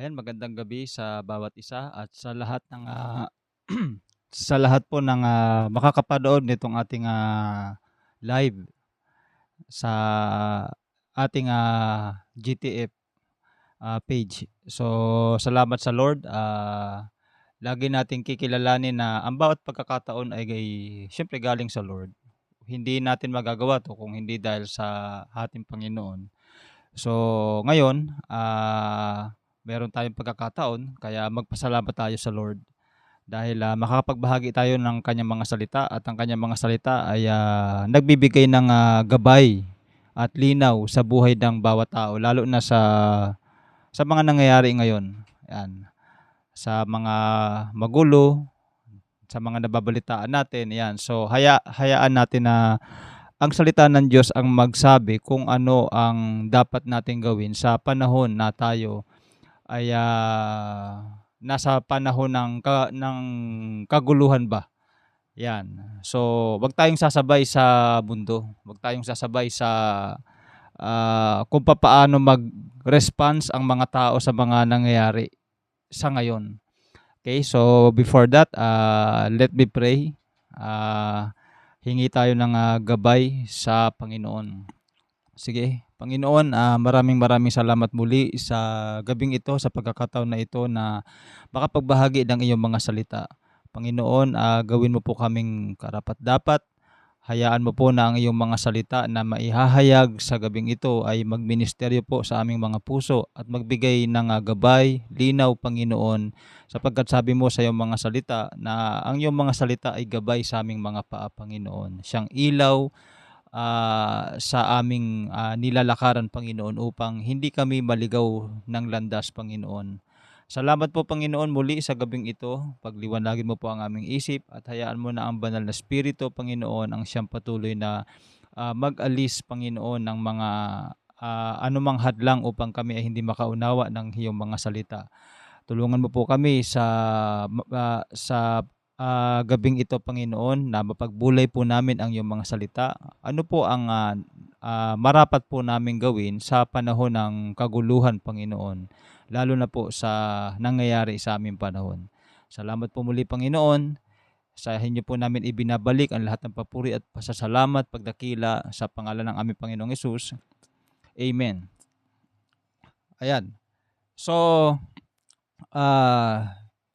Ayan, magandang gabi sa bawat isa at sa lahat ng, sa lahat po ng, makakapanood nitong ating, live sa ating, GTF, page. So, salamat sa Lord, lagi nating kikilalanin na ang bawat pagkakataon ay siyempre galing sa Lord. Hindi natin magagawa 'to kung hindi dahil sa ating Panginoon. So, ngayon, meron tayong pagkakataon kaya magpasalamat tayo sa Lord dahil, makakapagbahagi tayo ng kanyang mga salita at ang kanyang mga salita ay, nagbibigay ng, gabay at linaw sa buhay ng bawat tao lalo na sa mga nangyayari ngayon, 'yan. Sa mga magulo, sa mga nababalitaan natin, 'yan. So, hayaan natin na ang salita ng Diyos ang magsabi kung ano ang dapat nating gawin sa panahon na tayo ay, nasa panahon ng kaguluhan ba, 'yan. So, 'wag tayong sasabay sa mundo, 'wag tayong sasabay sa, kung papaano mag-response ang mga tao sa mga nangyayari sa ngayon. Okay, so before that, let me pray. Hingi tayo ng, gabay sa Panginoon. Sige, Panginoon, maraming maraming salamat muli sa gabing ito, sa pagkakataon na ito na makapagbahagi ng iyong mga salita. Panginoon, gawin mo po kaming karapat-dapat. Hayaan mo po na ang iyong mga salita na maihahayag sa gabing ito ay magministeryo po sa aming mga puso at magbigay ng, gabay, linaw, Panginoon, sapagkat sabi mo sa iyong mga salita na ang iyong mga salita ay gabay sa aming mga paa, Panginoon. Siyang ilaw sa aming, nilalakaran, Panginoon, upang hindi kami maligaw ng landas, Panginoon. Salamat po, Panginoon, muli sa gabing ito. Pagliwanagin mo po ang aming isip at hayaan mo na ang banal na Espiritu, Panginoon, ang siyang patuloy na mag-alis, Panginoon, ng mga anumang hadlang upang kami ay hindi makaunawa ng iyong mga salita. Tulungan mo po kami sa gabing ito, Panginoon, na mapagbulay po namin ang iyong mga salita. Ano po ang marapat po namin gawin sa panahon ng kaguluhan, Panginoon, lalo na po sa nangyayari sa aming panahon. Salamat po muli, Panginoon. Sa inyo po namin ibinabalik ang lahat ng papuri at pasasalamat, pagdakila sa pangalan ng aming Panginoong Hesus. Amen. Ayan. So,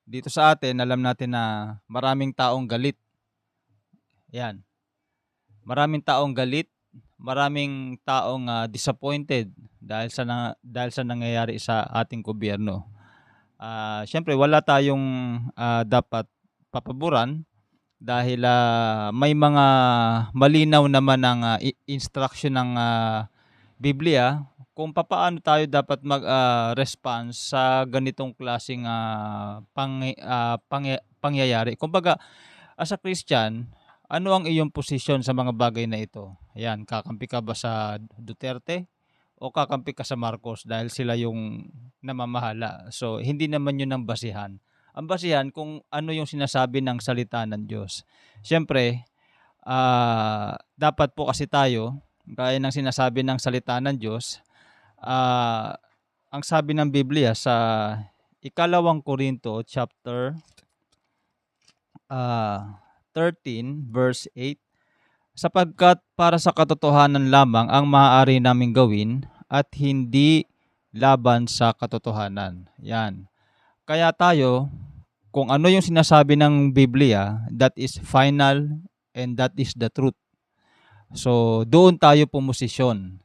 dito sa atin, alam natin na maraming taong galit. Yan. Maraming taong galit, maraming taong disappointed dahil sa nangyayari sa ating gobyerno. Siyempre wala tayong dapat papaboran dahil may mga malinaw naman ang instruction ng Biblia kung papaano tayo dapat mag-response sa ganitong klaseng pangyayari. Kumbaga, as a Christian, ano ang iyong posisyon sa mga bagay na ito? Ayan, kakampi ka ba sa Duterte o kakampi ka sa Marcos dahil sila yung namamahala? So, hindi naman yun ang basihan. Ang basihan kung ano yung sinasabi ng salita ng Diyos. Siyempre, dapat po kasi tayo, gaya ng sinasabi ng salita ng Diyos, ang sabi ng Biblia sa Ikalawang Korinto chapter 13 verse 8, sapagkat para sa katotohanan lamang ang maaari naming gawin at hindi laban sa katotohanan. Yan. Kaya tayo, kung ano yung sinasabi ng Biblia, that is final and that is the truth. So, doon tayo pumosisyon.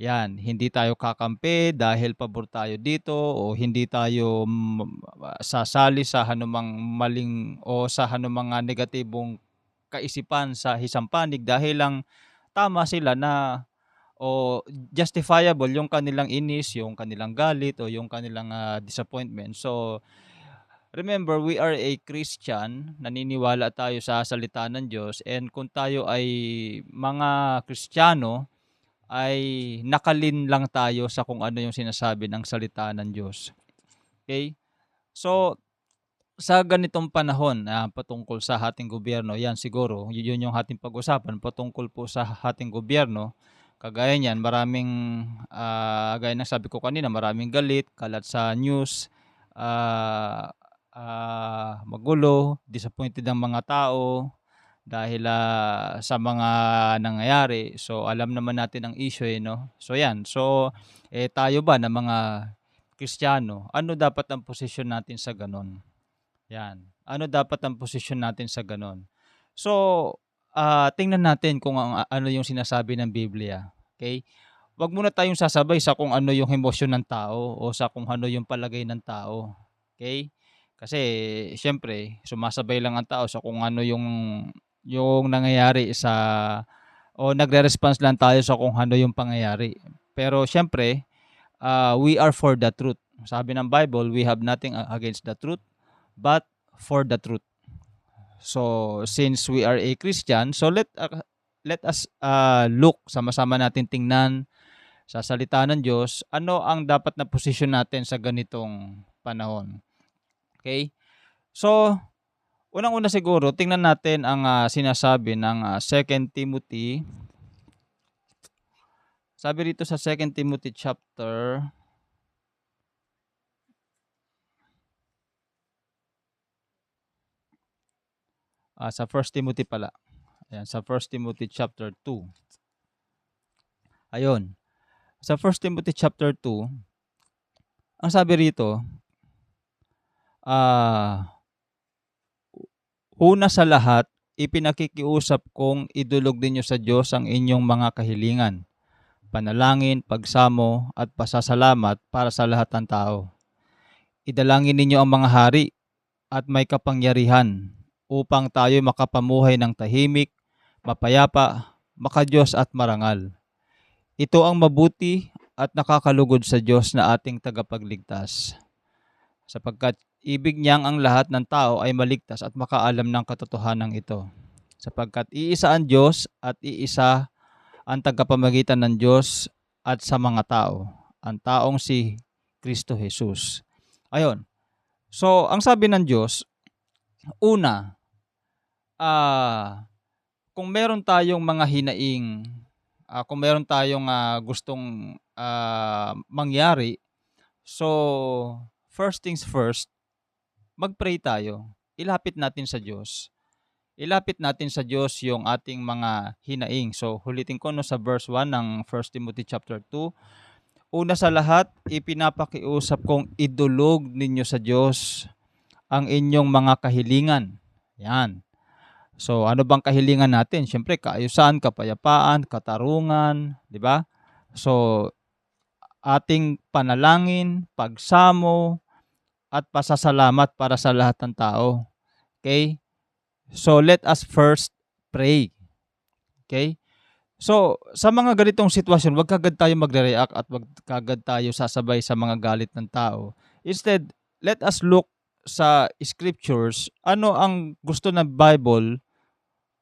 Yan, hindi tayo kakampi dahil pabor tayo dito o hindi tayo sasali sa anumang maling o sa anumang negatibong kaisipan sa isang panig dahil lang tama sila na o justifiable yung kanilang inis, yung kanilang galit o yung kanilang disappointment. So, remember, we are a Christian, naniniwala tayo sa salita ng Diyos, and kung tayo ay mga Kristiyano, ay nakalin lang tayo sa kung ano yung sinasabi ng salita ng Diyos. Okay? So, sa ganitong panahon, patungkol sa ating gobyerno, yan siguro, yun yung ating pag-usapan, patungkol po sa ating gobyerno. Kagaya niyan, maraming, gaya ng sabi ko kanina, maraming galit, kalat sa news, ah, magulo, disappointed ang mga tao dahil, sa mga nangyayari. So, alam naman natin ang issue, 'no? So 'yan. So, tayo ba na mga Kristiyano, ano dapat ang posisyon natin sa gano'n? 'Yan. Ano dapat ang posisyon natin sa gano'n? So, tingnan natin kung ano yung sinasabi ng Biblia, okay? 'Wag muna tayong sasabay sa kung ano yung emosyon ng tao o sa kung ano yung palagay ng tao, okay? Kasi siyempre sumasabay lang ang tao sa kung ano yung nangyayari o nagre-response lang tayo sa kung ano yung pangyayari. Pero siyempre, we are for the truth. Sabi ng Bible, we have nothing against the truth, but for the truth. So, since we are a Christian, so let us look, sama-sama natin tingnan sa salita ng Diyos, ano ang dapat na posisyon natin sa ganitong panahon. Okay? So, unang-una siguro, tingnan natin ang sinasabi ng 2 Timothy. Sabi rito sa 2 Timothy chapter sa 1 Timothy pala. Ayan, sa 1 Timothy chapter 2. Ayun. Sa 1 Timothy chapter 2, ang sabi rito, una sa lahat, ipinakikiusap kong idulog ninyo sa Diyos ang inyong mga kahilingan, panalangin, pagsamo, at pasasalamat para sa lahat ng tao. Idalangin ninyo ang mga hari at may kapangyarihan upang tayo makapamuhay ng tahimik, mapayapa, makadiyos at marangal. Ito ang mabuti at nakakalugod sa Diyos na ating tagapagligtas, sapagkat ibig niyang ang lahat ng tao ay maligtas at makaalam ng katotohanan ito. Sapagkat iisa ang Diyos at iisa ang tagapamagitan ng Diyos at sa mga tao, ang taong si Kristo Jesus. Ayun. So, ang sabi ng Diyos, una, kung meron tayong mga hinaing, kung meron tayong gustong mangyari, so first things first, mag-pray tayo. Ilapit natin sa Diyos. Ilapit natin sa Diyos yung ating mga hinaing. So, ulitin ko sa verse 1 ng 1 Timothy chapter 2. Una sa lahat, ipinapakiusap kong idulog ninyo sa Diyos ang inyong mga kahilingan. Yan. So, ano bang kahilingan natin? Siyempre, kaayusan, kapayapaan, katarungan, di ba? So, ating panalangin, pagsamo, at pasasalamat para sa lahat ng tao. Okay? So, let us first pray. Okay? So, sa mga ganitong sitwasyon, wag kagad tayo magre-react at wag kagad tayo sasabay sa mga galit ng tao. Instead, let us look sa scriptures, ano ang gusto ng Bible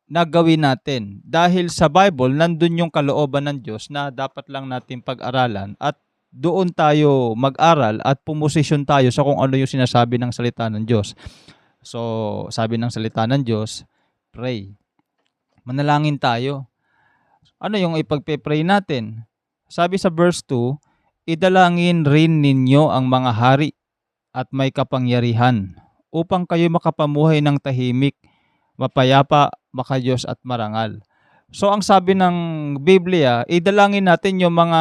na gawin natin. Dahil sa Bible, nandun yung kalooban ng Diyos na dapat lang natin pag-aralan at doon tayo mag-aral at pumosisyon tayo sa kung ano yung sinasabi ng salita ng Diyos. So, sabi ng salita ng Diyos, pray. Manalangin tayo. Ano yung ipagpe-pray natin? Sabi sa verse 2, idalangin rin ninyo ang mga hari at may kapangyarihan upang kayo makapamuhay ng tahimik, mapayapa, makadiyos at marangal. So ang sabi ng Biblia, idalangin natin yung mga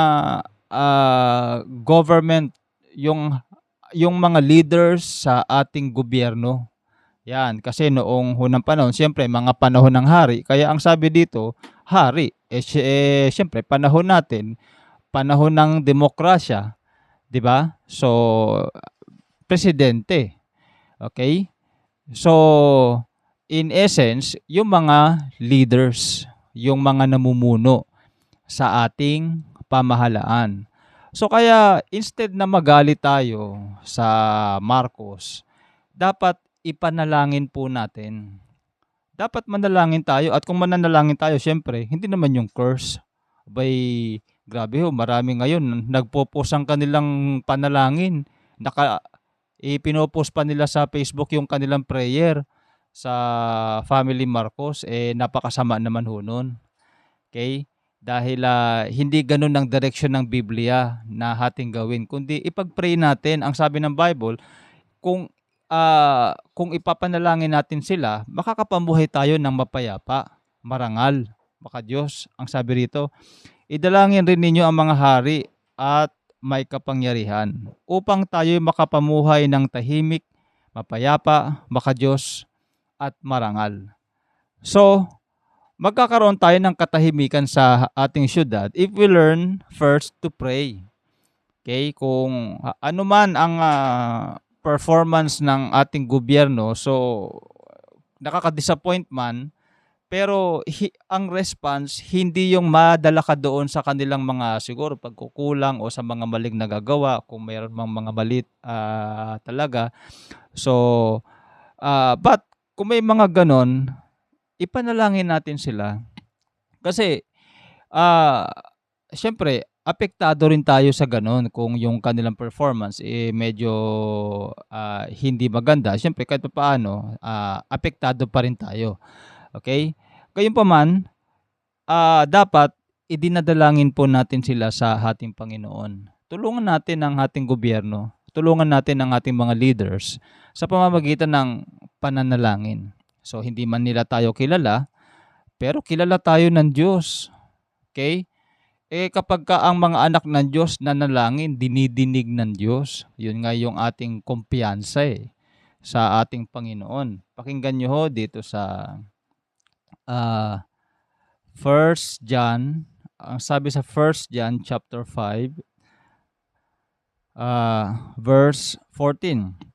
government, yung mga leaders sa ating gobyerno. Yan, kasi noong unang panahon, siyempre mga panahon ng hari. Kaya ang sabi dito, hari. Siyempre panahon natin, panahon ng demokrasya, 'di ba? So presidente. Okay? So in essence, yung mga leaders, yung mga namumuno sa ating pamahalaan. So kaya instead na magalit tayo sa Marcos, dapat ipanalangin po natin. Dapat manalangin tayo at kung mananalangin tayo, syempre, hindi naman yung curse. Abay, grabe ho, marami ngayon nagpo-post ang kanilang panalangin. Pinopost pa nila sa Facebook yung kanilang prayer sa Family Marcos. Napakasama naman ho nun. Okay? Dahil hindi ganun ang direksyon ng Biblia na ating gawin, kundi ipag-pray natin. Ang sabi ng Bible, kung ipapanalangin natin sila, makakapamuhay tayo ng mapayapa, marangal, maka-Diyos. Ang sabi rito, idalangin rin ninyo ang mga hari at may kapangyarihan upang tayo makapamuhay ng tahimik, mapayapa, maka-Diyos at marangal. So, magkakaroon tayo ng katahimikan sa ating syudad if we learn first to pray. Okay? Kung ano man ang performance ng ating gobyerno, so nakaka-disappoint man, pero ang response, hindi yung madala ka doon sa kanilang mga siguro pagkukulang o sa mga maling nagagawa, kung mayroon mang mga mali talaga. So, but kung may mga ganon, ipanalangin natin sila. Kasi, syempre, apektado rin tayo sa ganon kung yung kanilang performance medyo hindi maganda. Syempre, kahit paano, apektado pa rin tayo. Okay? Gayunpaman, dapat idinadalangin po natin sila sa ating Panginoon. Tulungan natin ang ating gobyerno, tulungan natin ang ating mga leaders sa pamamagitan ng pananalangin. So, hindi man nila tayo kilala, pero kilala tayo ng Diyos. Okay? Kapag ang mga anak ng Diyos nanalangin, dinidinig ng Diyos. Yun nga yung ating kumpiyansa sa ating Panginoon. Pakinggan nyo ho dito sa 1 John, ang sabi sa 1 John chapter 5, verse 14.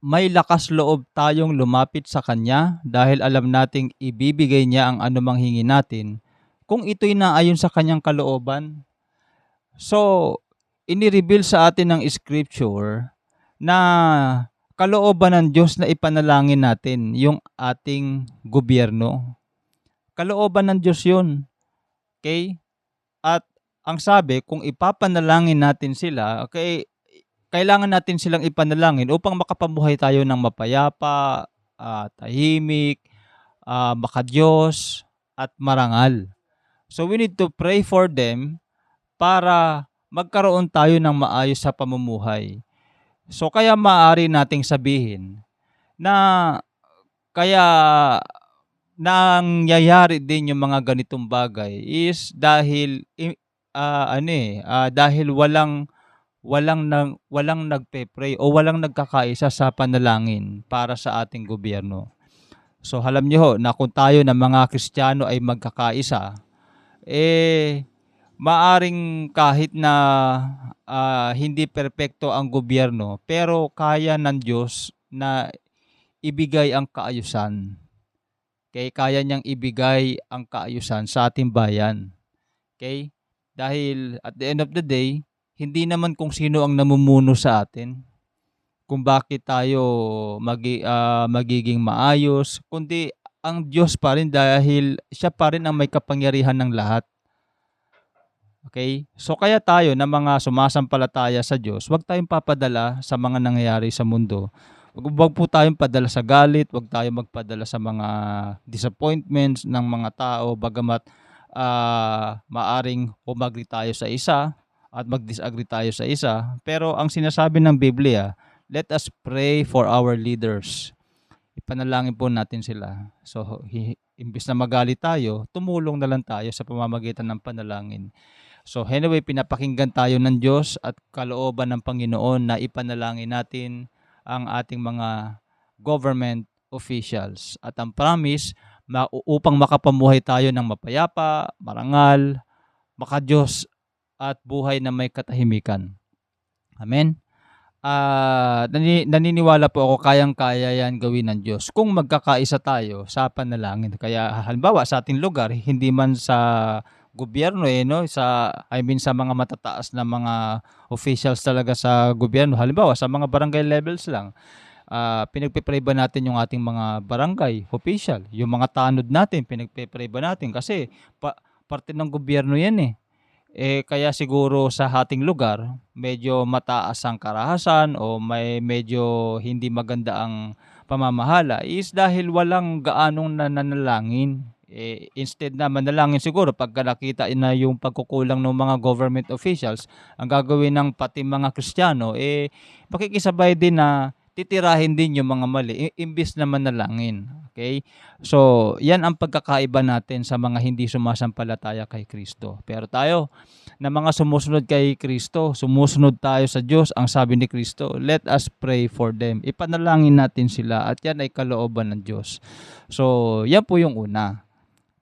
May lakas loob tayong lumapit sa Kanya dahil alam nating ibibigay niya ang anumang hingi natin kung ito'y naayon sa Kanyang kalooban. So, inireveal sa atin ng Scripture na kalooban ng Diyos na ipanalangin natin yung ating gobyerno. Kalooban ng Diyos yun. Okay? At ang sabi, kung ipapanalangin natin sila, okay, kailangan natin silang ipanalangin upang makapamuhay tayo ng mapayapa, tahimik, maka-Diyos, at marangal. So we need to pray for them para magkaroon tayo ng maayos sa pamumuhay. So kaya maaari nating sabihin na kaya nangyayari din yung mga ganitong bagay is dahil dahil walang nagpe-pray o walang nagkakaisa sa panalangin para sa ating gobyerno. So alam niyo ho na kung tayo na mga Kristiyano ay magkakaisa, maaring kahit na hindi perpekto ang gobyerno, pero kaya ng Diyos na ibigay ang kaayusan. Okay? Kaya niyang ibigay ang kaayusan sa ating bayan. Okay? Dahil at the end of the day, hindi naman kung sino ang namumuno sa atin, kung bakit tayo magiging maayos, kundi ang Diyos pa rin dahil siya pa rin ang may kapangyarihan ng lahat. Okay? So kaya tayo na mga sumasampalataya sa Diyos, huwag tayong papadala sa mga nangyayari sa mundo. Huwag po tayong padala sa galit, huwag tayong magpadala sa mga disappointments ng mga tao, bagamat maaring umagri tayo sa isa at mag-disagree tayo sa isa. Pero ang sinasabi ng Biblia, let us pray for our leaders. Ipanalangin po natin sila. So, imbis na magalit tayo, tumulong na lang tayo sa pamamagitan ng panalangin. So, anyway, pinapakinggan tayo ng Diyos at kalooban ng Panginoon na ipanalangin natin ang ating mga government officials. At ang promise, upang makapamuhay tayo ng mapayapa, marangal, maka-Diyos at buhay na may katahimikan. Amen? Naniniwala po ako kayang-kaya yan gawin ng Diyos kung magkakaisa tayo sa panalangin. Kaya halimbawa sa ating lugar, hindi man sa gobyerno sa mga matataas na mga officials talaga sa gobyerno, halimbawa sa mga barangay levels lang, pinagpe-pray ba natin yung ating mga barangay official, yung mga tanod natin, pinagpe-pray ba natin kasi parte ng gobyerno yan kaya siguro sa ating lugar medyo mataas ang karahasan o may medyo hindi maganda ang pamamahala is dahil walang gaanong nananalangin. Instead na manalangin siguro pagka nakita na yung pagkukulang ng mga government officials, ang gagawin ng pati mga Kristiyano makikisabay din na titirahin din yung mga mali imbis na manalangin. Okay? So, yan ang pagkakaiba natin sa mga hindi sumasampalataya kay Kristo. Pero tayo, na mga sumusunod kay Kristo, sumusunod tayo sa Diyos, ang sabi ni Kristo, let us pray for them. Ipanalangin natin sila at yan ay kalooban ng Diyos. So, yan po yung una.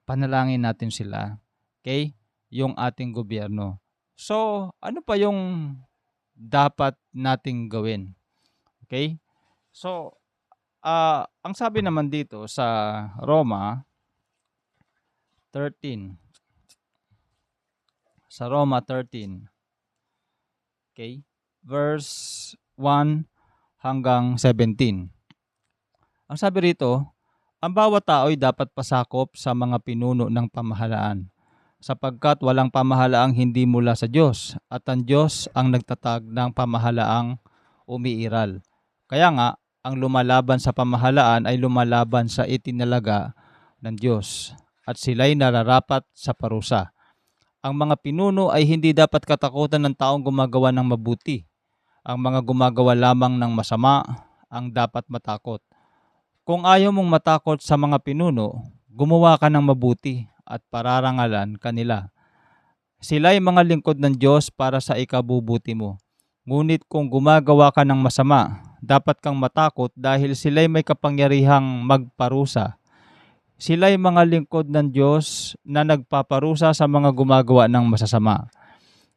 Panalangin natin sila. Okay? Yung ating gobyerno. So, ano pa yung dapat nating gawin? Okay? So, ang sabi naman dito sa Roma 13. Sa Roma 13. Okay? Verse 1 hanggang 17. Ang sabi rito, ang bawat tao ay dapat pasakop sa mga pinuno ng pamahalaan, sapagkat walang pamahalaang hindi mula sa Diyos, at ang Diyos ang nagtatag ng pamahalaang umiiral. Kaya nga, ang lumalaban sa pamahalaan ay lumalaban sa itinalaga ng Diyos, at sila'y nararapat sa parusa. Ang mga pinuno ay hindi dapat katakutan ng taong gumagawa ng mabuti. Ang mga gumagawa lamang ng masama ang dapat matakot. Kung ayaw mong matakot sa mga pinuno, gumawa ka ng mabuti at pararangalan kanila. Sila'y mga lingkod ng Diyos para sa ikabubuti mo. Ngunit kung gumagawa ka ng masama, dapat kang matakot dahil sila'y may kapangyarihang magparusa. Sila'y mga lingkod ng Diyos na nagpaparusa sa mga gumagawa ng masasama.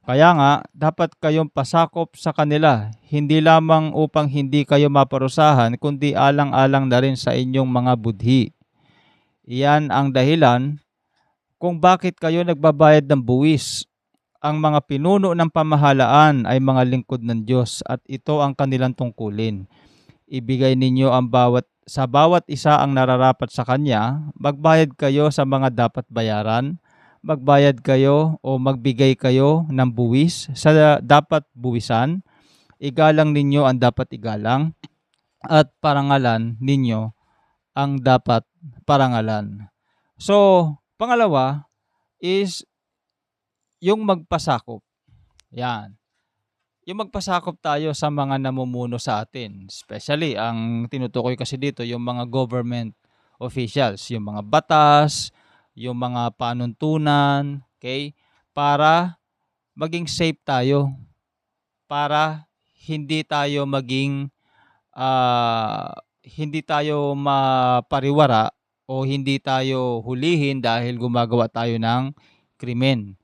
Kaya nga, dapat kayong pasakop sa kanila, hindi lamang upang hindi kayo maparusahan, kundi alang-alang na rin sa inyong mga budhi. Iyan ang dahilan kung bakit kayo nagbabayad ng buwis. Ang mga pinuno ng pamahalaan ay mga lingkod ng Diyos at ito ang kanilang tungkulin. Ibigay ninyo sa bawat isa ang nararapat sa kanya, magbayad kayo sa mga dapat bayaran, magbayad kayo o magbigay kayo ng buwis sa dapat buwisan, igalang ninyo ang dapat igalang, at parangalan ninyo ang dapat parangalan. So, pangalawa is yung magpasakop. Yan. Yung magpasakop tayo sa mga namumuno sa atin. Especially, ang tinutukoy kasi dito, yung mga government officials, yung mga batas, yung mga panuntunan, okay? Para maging safe tayo. Para hindi tayo hindi tayo mapariwara o hindi tayo hulihin dahil gumagawa tayo ng krimen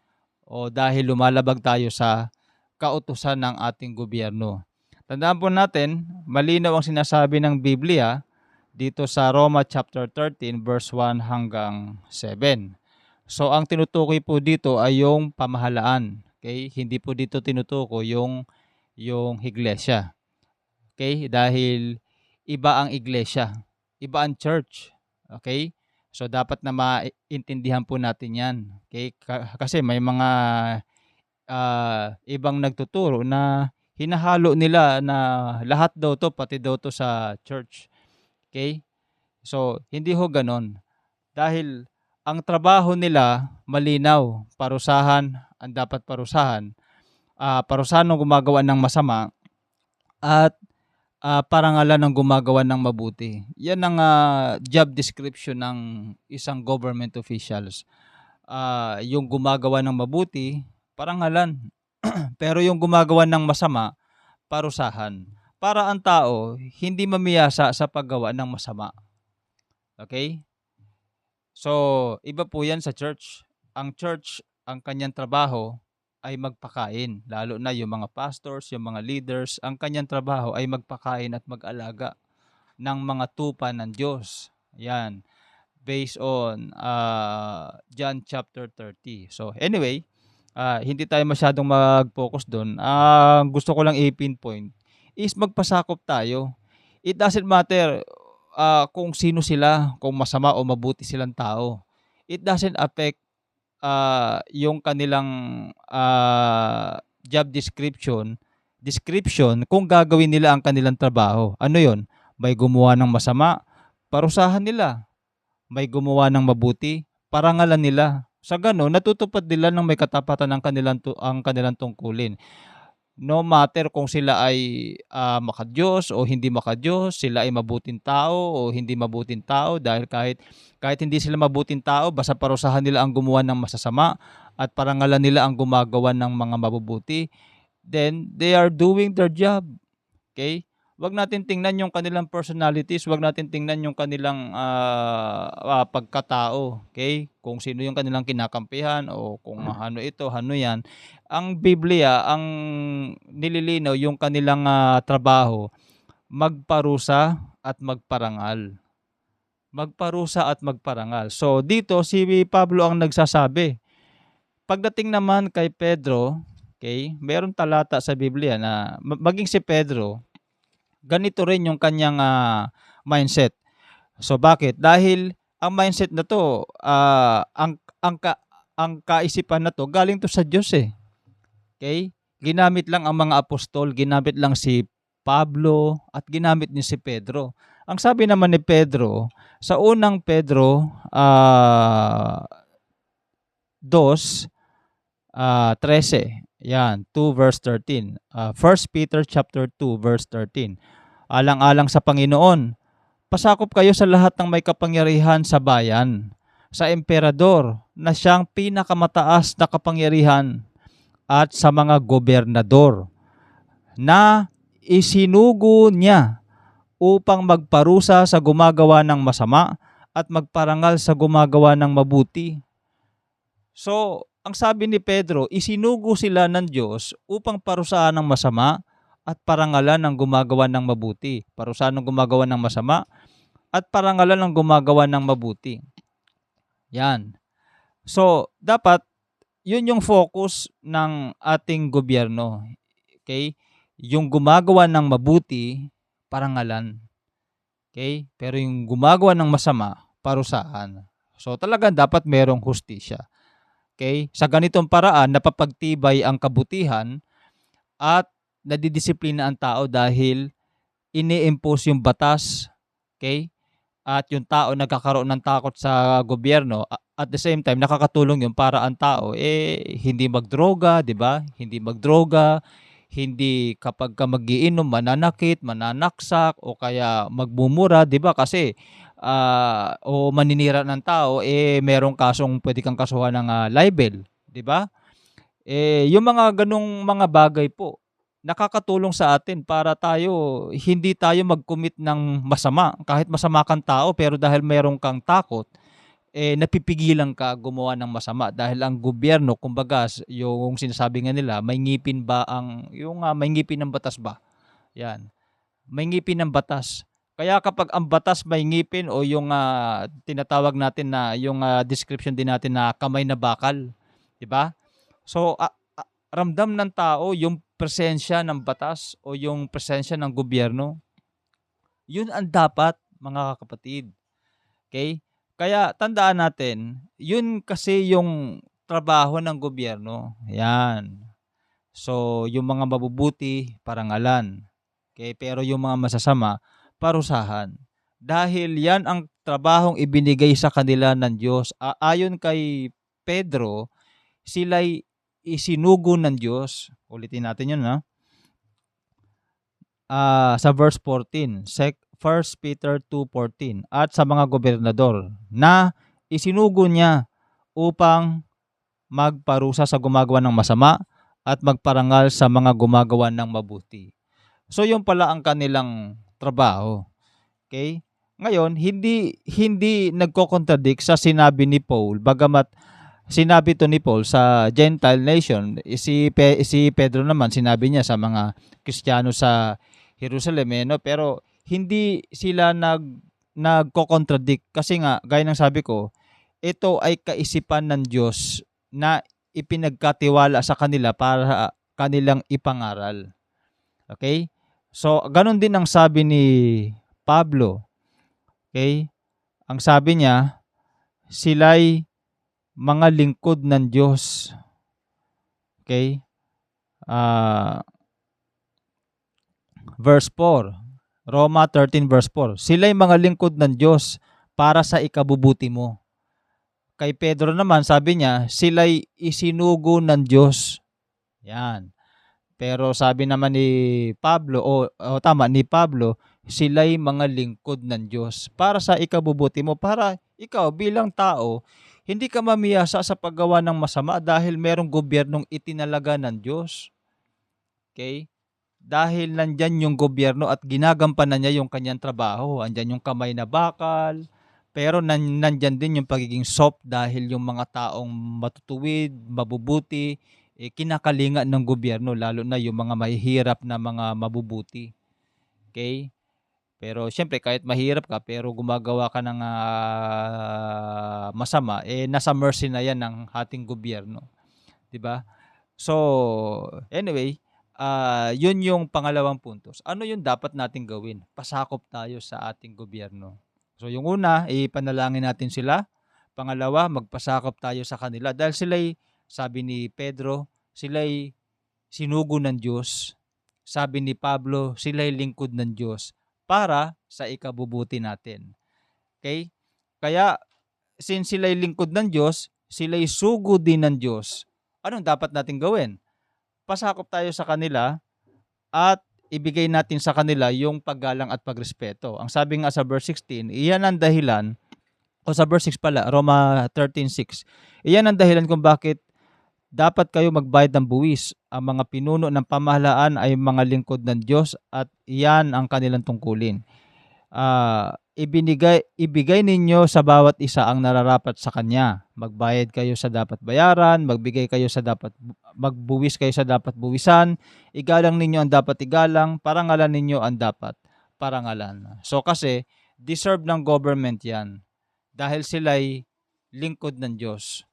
o dahil lumalabag tayo sa kautusan ng ating gobyerno. Tandaan po natin, malinaw ang sinasabi ng Biblia dito sa Roma chapter 13 verse 1 hanggang 7. So ang tinutukoy po dito ay yung pamahalaan. Okay? Hindi po dito tinutukoy yung iglesia. Okay? Dahil iba ang iglesia, iba ang church. Okay? So dapat na maintindihan po natin 'yan. Okay? Kasi may mga ibang nagtuturo na hinahalo nila na lahat daw to, pati daw to sa church. Okay? So, hindi ho ganon. Dahil ang trabaho nila malinaw, parusahan ang dapat parusahan. Parusahan ng gumagawa ng masama at parangalan ng gumagawa ng mabuti. Yan ang job description ng isang government officials. Yung gumagawa ng mabuti, parangalan. Pero yung gumagawa ng masama, parusahan. Para ang tao hindi mamiyasa sa paggawa ng masama. Okay? So, iba po yan sa church. Ang church, ang kanyang trabaho ay magpakain. Lalo na yung mga pastors, yung mga leaders, ang kanyang trabaho ay magpakain at mag-alaga ng mga tupa ng Diyos. Yan. Based on John chapter 30. So, anyway, hindi tayo masyadong mag-focus doon. Gusto ko lang i-pinpoint is magpasakop tayo. It doesn't matter kung sino sila, kung masama o mabuti silang tao. It doesn't affect yung kanilang job description kung gagawin nila ang kanilang trabaho. Ano yon? May gumawa ng masama, parusahan nila. May gumawa ng mabuti, parangalan nila. Sa gano'n, natutupad nila ng may katapatan ang kanilang tungkulin. No matter kung sila ay, maka-Diyos o hindi maka-Diyos, sila ay mabuting tao o hindi mabuting tao, dahil kahit hindi sila mabuting tao basta parusahan nila ang gumawa ng masasama at parangalan nila ang gumagawa ng mga mabubuti, then they are doing their job. Okay? Wag natin tingnan yung kanilang personalities, wag natin tingnan yung kanilang, pagkatao, okay? Kung sino yung kanilang kinakampihan o kung ano ito, ano 'yan. Ang Biblia, ang nililinaw yung kanilang, trabaho, magparusa at magparangal. Magparusa at magparangal. So, dito si Pablo ang nagsasabi. Pagdating naman kay Pedro, okay, mayroong talata sa Biblia na maging si Pedro, ganito rin yung kanyang, mindset. So bakit? Dahil ang mindset na 'to, ang kaisipan na 'to galing 'to sa Diyos, eh, okey? Ginamit lang ang mga apostol, ginamit lang si Pablo at ginamit din si Pedro. Ang sabi naman ni Pedro sa unang Pedro, 2:13, 'yan, 2 verse 13. 1 Peter chapter 2 verse 13. Alang-alang sa Panginoon, pasakop kayo sa lahat ng may kapangyarihan sa bayan, sa emperador na siyang pinakamataas na kapangyarihan at sa mga gobernador na isinugo niya upang magparusa sa gumagawa ng masama at magparangal sa gumagawa ng mabuti. So, ang sabi ni Pedro, isinugo sila ng Diyos upang parusahan ng masama at parangalan ng gumagawa ng mabuti. Parusahan ng gumagawa ng masama at parangalan ng gumagawa ng mabuti. Yan. So, dapat yun yung focus ng ating gobyerno. Okay? Yung gumagawa ng mabuti, parangalan. Okay? Pero yung gumagawa ng masama, parusahan. So, talagang dapat merong hustisya. Okay? Sa ganitong paraan, napapagtibay ang kabutihan at nadidisiplina ang tao dahil ini-impose yung batas. Okay? At yung tao nagkakaroon ng takot sa gobyerno, at the same time nakakatulong yun para ang tao hindi magdroga, 'di ba? Hindi magdroga, hindi kapag ka mag-iinom mananakit, mananaksak o kaya magmumura, 'di ba? Kasi o maninira ng tao, merong kasong pwede kang kasuhan ng libel, 'di ba? Yung mga ganong mga bagay po, nakakatulong sa atin para hindi tayo mag-commit ng masama. Kahit masama kang tao, pero dahil meron kang takot, napipigilan ka gumawa ng masama. Dahil ang gobyerno, kumbaga, yung sinasabi nga nila, may ngipin ba may ngipin ng batas ba? Yan. May ngipin ng batas. Kaya kapag ang batas may ngipin o yung tinatawag natin na yung description din natin na kamay na bakal, 'di ba? So, ramdam ng tao yung presensya ng batas o yung presensya ng gobyerno. Yun ang dapat, mga kapatid. Okay? Kaya tandaan natin, yun kasi yung trabaho ng gobyerno. Yan. So, yung mga mabubuti, parangalan. Okay? Pero yung mga masasama, parusahan. Dahil yan ang trabahong ibinigay sa kanila ng Diyos. Ayon kay Pedro, sila'y isinugo ng Diyos. Ulitin natin yun, sa verse 14, 1 Peter 2:14, at sa mga gobernador na isinugo niya upang magparusa sa gumagawa ng masama at magparangal sa mga gumagawa ng mabuti. So yun pala ang kanilang trabaho. Okay? Ngayon, hindi nagko-contradict sa sinabi ni Paul, bagamat sinabi to ni Paul sa Gentile nation, si Pedro naman sinabi niya sa mga Kristiyano sa Jerusalem, pero hindi sila nagko-contradict kasi nga gaya ng sabi ko, ito ay kaisipan ng Diyos na ipinagkatiwala sa kanila para kanilang ipangaral. Okay? So, ganun din ang sabi ni Pablo. Okay? Ang sabi niya, sila'y mga lingkod ng Diyos. Okay? Verse 4. Roma 13 verse 4. Sila'y mga lingkod ng Diyos para sa ikabubuti mo. Kay Pedro naman, sabi niya, sila'y isinugo ng Diyos. Yan. Pero sabi naman ni Pablo, ni Pablo, sila'y mga lingkod ng Diyos para sa ikabubuti mo, para ikaw bilang tao, hindi ka mamiyasa sa paggawa ng masama dahil merong gobyernong itinalaga ng Diyos. Okay? Dahil nandyan yung gobyerno at ginagampanan niya yung kanyang trabaho. Andyan yung kamay na bakal, pero nandyan din yung pagiging soft dahil yung mga taong matutuwid, mabubuti, kinakalinga ng gobyerno, lalo na yung mga mahihirap na mga mabubuti. Okay? Pero syempre kahit mahirap ka pero gumagawa ka ng masama, nasa mercy na yan ng ating gobyerno. 'Di ba? So, anyway, yun yung pangalawang puntos. Ano yung dapat nating gawin? Pasakop tayo sa ating gobyerno. So, yung una, ipanalangin natin sila. Pangalawa, magpasakop tayo sa kanila dahil sila'y, sabi ni Pedro, sila'y sinugo ng Diyos. Sabi ni Pablo, sila'y lingkod ng Diyos para sa ikabubuti natin. Okay? Kaya, since sila'y lingkod ng Diyos, sila'y sugo din ng Diyos. Anong dapat natin gawin? Pasakop tayo sa kanila at ibigay natin sa kanila yung paggalang at pagrespeto. Ang sabi nga sa verse 16, iyan ang dahilan, o sa verse 6 pala, Roma 13:6, iyan ang dahilan kung bakit dapat kayo magbayad ng buwis. Ang mga pinuno ng pamahalaan ay mga lingkod ng Diyos at iyan ang kanilang tungkulin. Ibigay ninyo sa bawat isa ang nararapat sa kanya. Magbayad kayo sa dapat bayaran, magbuwis kayo sa dapat buwisan, igalang ninyo ang dapat igalang, parangalan ninyo ang dapat parangalan. So kasi, deserve ng government yan dahil sila'y lingkod ng Diyos.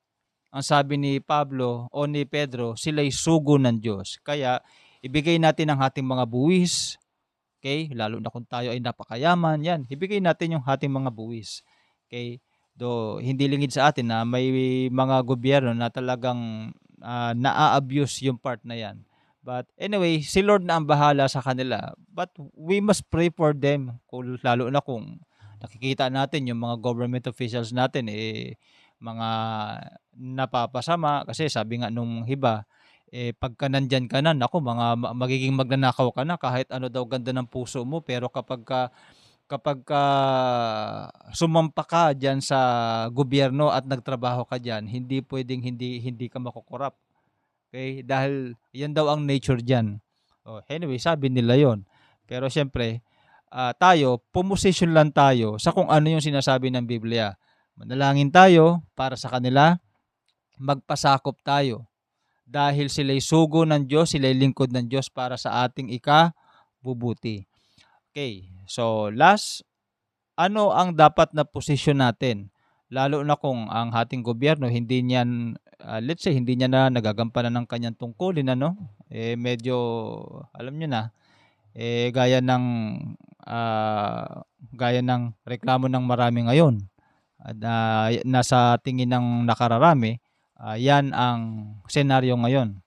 Ang sabi ni Pablo o ni Pedro, sila'y sugo ng Diyos. Kaya, ibigay natin ang ating mga buwis, okay? Lalo na kung tayo ay napakayaman, yan. Ibigay natin yung ating mga buwis. Okay? Do hindi lingid sa atin na may mga gobyerno na talagang naa-abuse yung part na yan. But anyway, si Lord na ang bahala sa kanila. But we must pray for them. Lalo na kung nakikita natin yung mga government officials natin, mga napapasama. Kasi sabi nga nung iba, pagka nandyan ka na, naku, magiging magnanakaw ka na kahit ano daw ganda ng puso mo. Pero kapag sumampa ka dyan sa gobyerno at nagtrabaho ka dyan, hindi pwedeng hindi ka makukorap. Okay? Dahil yan daw ang nature dyan. Anyway, sabi nila yon. Pero syempre, tayo, pumosisyon lang tayo sa kung ano yung sinasabi ng Biblia. Manalangin tayo para sa kanila, magpasakop tayo. Dahil sila'y sugo ng Diyos, sila'y lingkod ng Diyos para sa ating ikabubuti. Okay, so last, ano ang dapat na posisyon natin? Lalo na kung ang ating gobyerno, hindi niyan, let's say, hindi niya na nagagampanan ng kanyang tungkulin, medyo, alam niyo na, gaya ng reklamo ng marami ngayon. Nasa tingin ng nakararami, yan ang senaryo ngayon.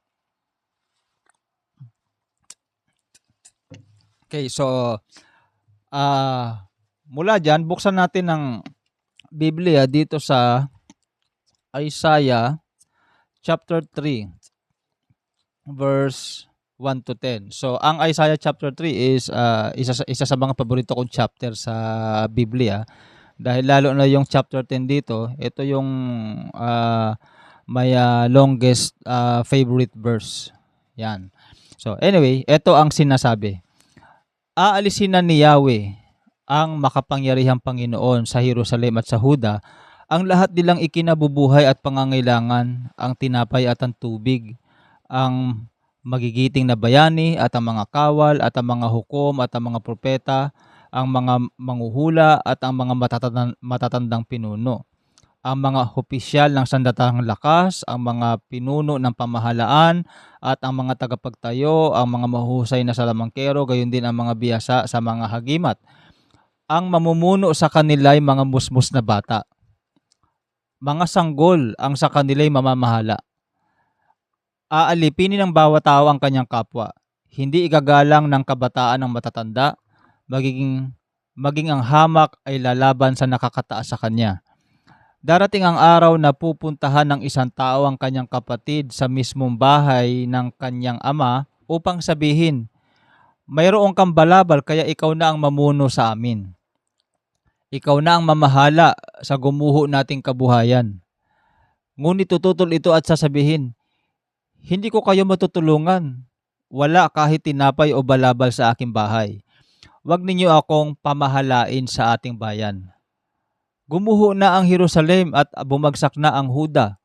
Okay, so mula dyan, buksan natin ang Biblia dito sa Isaiah chapter 3 verse 1 to 10. So ang Isaiah chapter 3 is isa sa mga paborito kong chapter sa Biblia. Dahil lalo na yung chapter 10 dito, ito yung may longest favorite verse. Yan. So anyway, ito ang sinasabi. Aalisin na ni Yahweh ang makapangyarihang Panginoon sa Jerusalem at sa Huda, ang lahat nilang ikinabubuhay at pangangailangan, ang tinapay at ang tubig, ang magigiting na bayani at ang mga kawal at ang mga hukom at ang mga propeta, ang mga manghuhula at ang mga matatandang pinuno, ang mga opisyal ng sandatahang lakas, ang mga pinuno ng pamahalaan at ang mga tagapagtayo, ang mga mahusay na salamangkero, gayon din ang mga biyasa sa mga hagimat. Ang mamumuno sa kanila ay mga musmus na bata. Mga sanggol ang sa kanila ay mamamahala. Aalipinin ng bawat tao ang kanyang kapwa. Hindi igagalang ng kabataan ng matatanda, maging ang hamak ay lalaban sa nakakataas sa kanya. Darating ang araw na pupuntahan ng isang tao ang kanyang kapatid sa mismong bahay ng kanyang ama upang sabihin, mayroon kang balabal kaya ikaw na ang mamuno sa amin. Ikaw na ang mamahala sa gumuho nating kabuhayan. Ngunit tututol ito at sasabihin, hindi ko kayo matutulungan. Wala kahit tinapay o balabal sa aking bahay. Huwag ninyo akong pamahalain sa ating bayan. Gumuho na ang Jerusalem at bumagsak na ang Huda,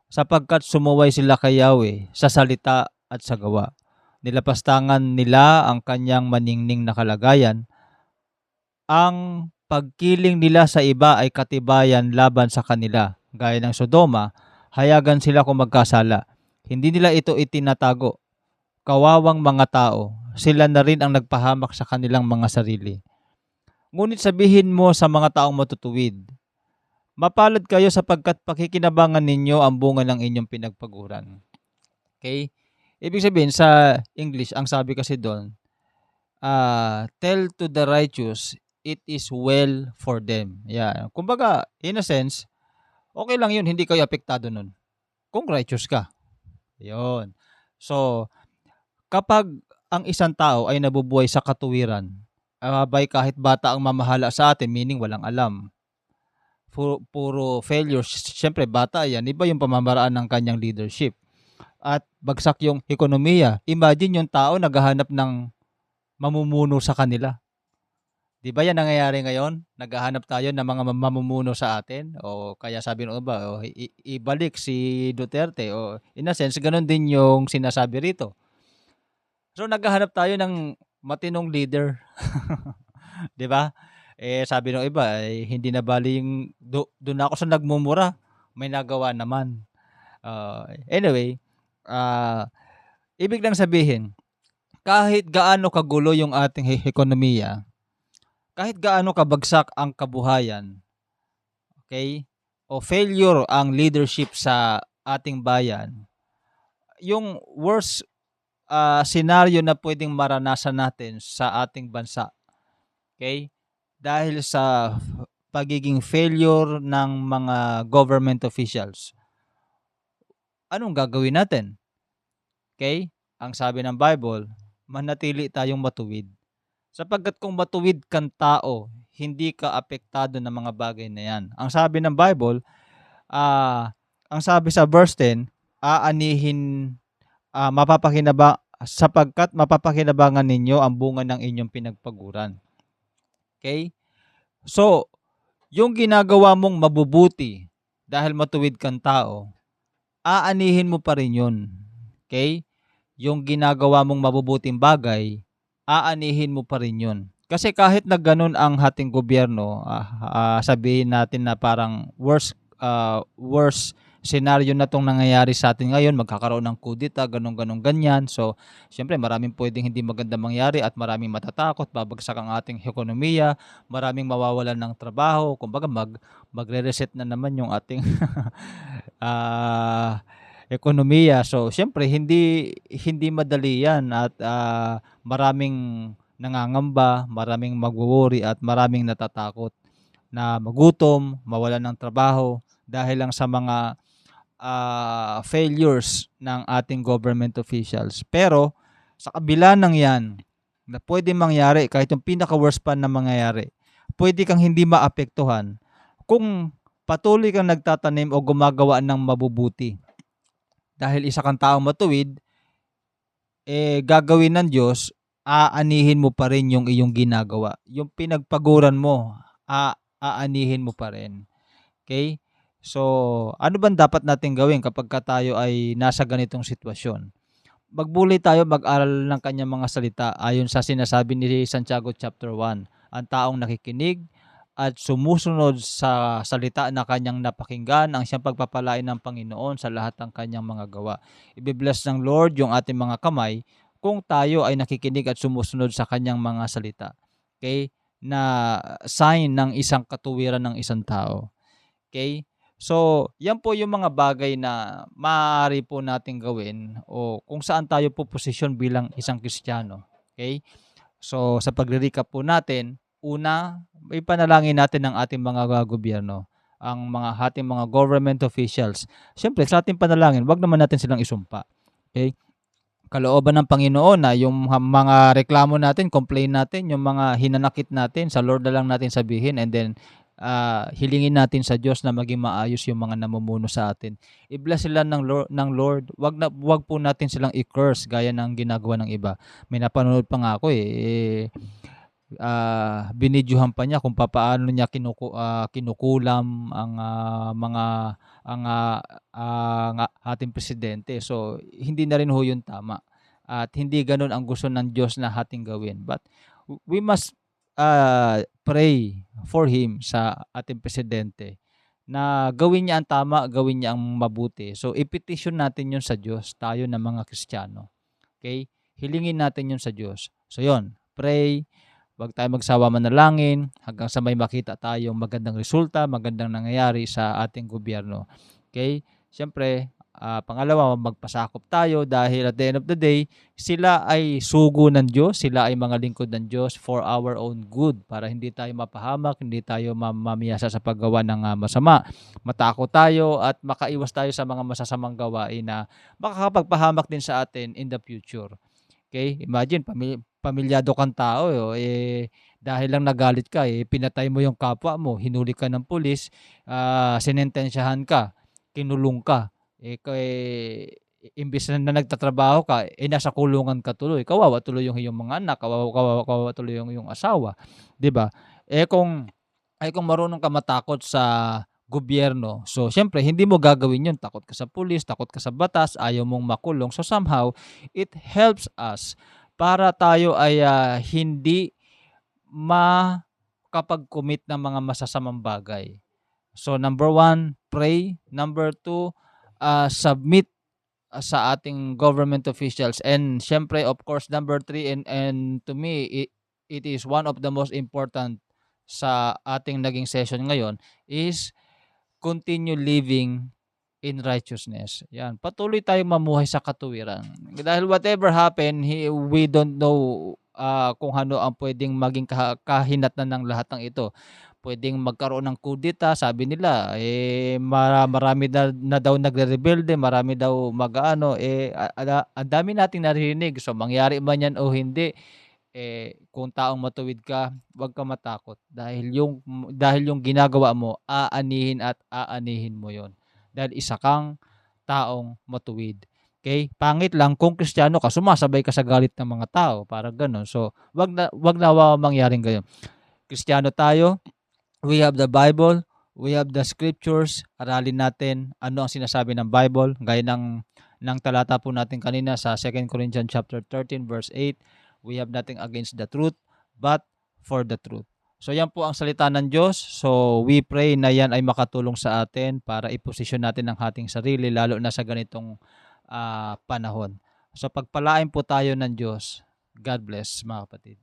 sapagkat sumuway sila kay Yahweh sa salita at sa gawa. Nilapastangan nila ang kanyang maningning na kalagayan. Ang pagkiling nila sa iba ay katibayan laban sa kanila. Gaya ng Sodoma, hayagan sila kung magkasala. Hindi nila ito itinatago. Kawawang mga tao, sila na rin ang nagpahamak sa kanilang mga sarili. Ngunit sabihin mo sa mga taong matutuwid, mapalad kayo sapagkat pakikinabangan ninyo ang bunga ng inyong pinagpaguran. Okay? Ibig sabihin sa English, ang sabi kasi doon, tell to the righteous, it is well for them. Yeah. Kumbaga, in a sense, okay lang yun, hindi kayo apektado nun. Kung righteous ka. Yun. So, kapag ang isang tao ay nabubuhay sa katuwiran, abay kahit bata ang mamahala sa atin, meaning walang alam, puro failures, syempre bata yan, iba yung pamamaraan ng kanyang leadership. At bagsak yung ekonomiya. Imagine yung tao naghahanap ng mamumuno sa kanila. Di ba yan nangyayari ngayon? Naghahanap tayo ng mga mamumuno sa atin? O kaya sabi ng iba, ibalik si Duterte. O in a sense, ganun din yung sinasabi rito. So naghahanap tayo ng matinong leader. 'Di ba? Sabi ng iba, hindi na bali yung doon ako sa nagmumura, may nagawa naman. Anyway, ibig lang sabihin, kahit gaano kagulo yung ating ekonomiya, kahit gaano kabagsak ang kabuhayan, okay? O failure ang leadership sa ating bayan, yung worst senaryo na pwedeng maranasan natin sa ating bansa. Okay? Dahil sa pagiging failure ng mga government officials. Anong gagawin natin? Okay? Ang sabi ng Bible, manatili tayong matuwid. Sapagkat kung matuwid kang tao, hindi ka apektado ng mga bagay na yan. Ang sabi ng Bible, ang sabi sa verse 10, aanihin sapagkat mapapakinabangan ninyo ang bunga ng inyong pinagpaguran. Okay? So, yung ginagawa mong mabubuti dahil matuwid kang tao, aanihin mo pa rin yun. Okay? Yung ginagawa mong mabubuting bagay, aanihin mo pa rin yun. Kasi kahit na ganun ang ating gobyerno, sabihin natin na parang worst scenario na itong nangyayari sa atin ngayon, magkakaroon ng kudita, ganyan. So, siyempre maraming pwedeng hindi maganda mangyari at maraming matatakot, babagsak ang ating ekonomiya, maraming mawawalan ng trabaho, kumbaga magre-reset na naman yung ating ekonomiya. So, siyempre hindi madali yan at maraming nangangamba, maraming magwo-worry at maraming natatakot na magutom, mawalan ng trabaho dahil lang sa mga failures ng ating government officials. Pero sa kabila ng yan, na pwede mangyari, kahit yung pinaka-worst pa na mangyayari, pwede kang hindi maapektuhan kung patuloy kang nagtatanim o gumagawa ng mabubuti. Dahil isa kang taong matuwid, gagawin ng Diyos, aanihin mo pa rin yung iyong ginagawa. Yung pinagpaguran mo, aanihin mo pa rin. Okay? So, ano bang dapat natin gawin kapag tayo ay nasa ganitong sitwasyon? Magbulay tayo, mag-aral ng kanyang mga salita ayon sa sinasabi ni Santiago chapter 1. Ang taong nakikinig at sumusunod sa salita na kanyang napakinggan ang siyang pagpapalain ng Panginoon sa lahat ng kanyang mga gawa. Ibibless ng Lord yung ating mga kamay kung tayo ay nakikinig at sumusunod sa kanyang mga salita. Okay? Na sign ng isang katuwiran ng isang tao. Okay? So, yan po yung mga bagay na maaari po nating gawin o kung saan tayo po posisyon bilang isang Kristiyano. Okay? So, sa pagre-recap po natin, una, ipanalangin natin ang ating mga gobyerno, ang ating mga government officials. Siyempre, sa ating panalangin, wag naman natin silang isumpa. Okay? kalooban ng Panginoon na yung mga reklamo natin, complain natin, yung mga hinanakit natin, sa Lord na lang natin sabihin, and then hilingin natin sa Diyos na maging maayos yung mga namumuno sa atin. I-bless sila ng Lord. Wag po natin silang i-curse gaya ng ginagawa ng iba. May napanood pa nga ako binidyohan pa niya kung papaano niya kinukulam ang mga ating presidente. So hindi na rin ho yun tama. At hindi ganoon ang gusto ng Diyos na ating gawin. But we must pray for him, sa ating presidente, na gawin niya ang tama, gawin niya ang mabuti. So i-petition natin yun sa Diyos, tayo na mga Kristiyano. Okay? Hilingin natin yun sa Diyos. So yun, pray, wag tayo magsawa manalangin hanggang sa may makita tayong magandang resulta, magandang nangyayari sa ating gobyerno. Okay? Siyempre, pangalawa, magpasakop tayo dahil at the end of the day, sila ay sugo ng Diyos, sila ay mga lingkod ng Diyos for our own good, para hindi tayo mapahamak, hindi tayo mamiyasa sa paggawa ng masama. Matakot tayo at makaiwas tayo sa mga masasamang gawain na makakapagpahamak din sa atin in the future. Okay? Imagine, pamilyado kang tao, dahil lang nagalit ka, pinatay mo yung kapwa mo, hinuli ka ng pulis, sinentensyahan ka, kinulong ka, imbis na nagtatrabaho ka, nasa kulungan ka tuloy. Kawawa tuloy yung iyong mga anak, kawawa tuloy yung iyong asawa, 'di ba? Kung marunong ka matakot sa gobyerno, so siyempre hindi mo gagawin 'yun. Takot ka sa pulis, takot ka sa batas, ayaw mong makulong. So somehow it helps us para tayo ay hindi makapag-commit ng mga masasamang bagay. So number 1, pray. Number 2, submit sa ating government officials. And syempre, of course, number 3, and to me, it is one of the most important sa ating naging session ngayon, is continue living in righteousness. Yan, patuloy tayong mamuhay sa katuwiran. Dahil whatever happen, we don't know kung ano ang pwedeng maging kahinatnan ng lahat ng ito. Pwedeng magkaroon ng kudeta, sabi nila, marami na daw nagre-rebelde, marami daw mag-aano, ang dami nating narinig. So mangyari man yan o hindi, kung taong matuwid ka, huwag ka matakot, dahil yung ginagawa mo, aanihin at aanihin mo yon, dahil isa kang taong matuwid. Okay? Pangit lang kung Kristiyano ka, sumasabay ka sa galit ng mga tao, para gano'n. So wag na mangyaring gayon. Kristiyano tayo, we have the Bible, we have the scriptures. Aralin natin ano ang sinasabi ng Bible, gaya ng talata po natin kanina sa 2 Corinthians chapter 13 verse 8. We have nothing against the truth, but for the truth. So yan po ang salita ng Diyos. So we pray na yan ay makatulong sa atin para iposisyon natin ang ating sarili, lalo na sa ganitong panahon. So pagpalain po tayo ng Diyos. God bless, mga kapatid.